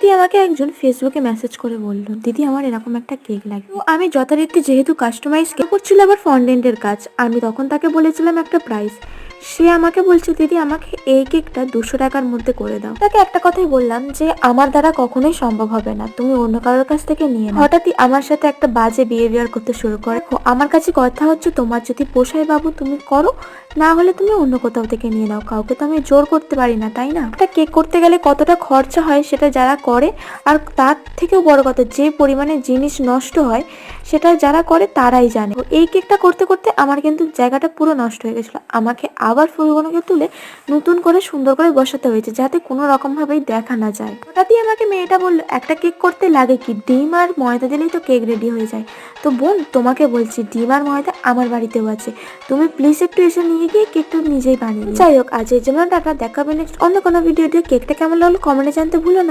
হঠাৎই আমাকে একজন ফেসবুকে মেসেজ করে বলল, দিদি আমার এরকম একটা কেক লাগবে। তো আমি যথারীতি যেহেতু কাস্টমাইজ কেক করছিল আবার ফন্ডেন্টের কাজ, আমি তখন তাকে বলেছিলাম একটা প্রাইস। সে আমাকে বলছে, দিদি আমাকে এই কেকটা 200 টাকার মধ্যে করে দাও। তাকে একটা কথাই বললাম যে আমার দ্বারা কখনোই সম্ভব হবে না, তুমি অন্য কারোর কাছ থেকে নিয়ে নাও। হঠাৎই আমার সাথে একটা বাজে বিহেভিয়ার করতে শুরু করে। আমার কাছে কথা হচ্ছে, তোমার যদি পোষায় বাবু তুমি করো, না হলে তুমি অন্য কোথাও থেকে নিয়ে নাও। কাউকে তো আমি জোর করতে পারি না, তাই না? একটা কেক করতে গেলে কতটা খরচা হয় সেটা যারা করে, আর তার থেকেও বড় কথা যে পরিমাণে জিনিস নষ্ট হয় সেটা যারা করে তারাই জানে। এই কেকটা করতে করতে আমার কিন্তু জায়গাটা পুরো নষ্ট হয়ে গেছিল। আমাকে আবার ফুলগুলোকে তুলে নতুন করে সুন্দর করে বসাতে হয়েছে, যাতে কোনো রকম ভাবেই দেখা না যায়। হঠাৎই আমাকে মেয়েটা বললো, একটা কেক করতে লাগে কি, ডিম আর ময়দা দিলেই তো কেক রেডি হয়ে যায়। তো বোন তোমাকে বলছি, ডিম আর ময়দা আমার বাড়িতেও আছে, তুমি প্লিজ একটু এসে নিয়ে গিয়ে কেকটা নিজেই বানিয়ে। যাই হোক, আজ এই জন্য টাটা, দেখাবে নেক্সট অন্য কোনো ভিডিও দিয়ে। কেকটা কেমন লাগলো কমেন্টে জানতে ভুলো না।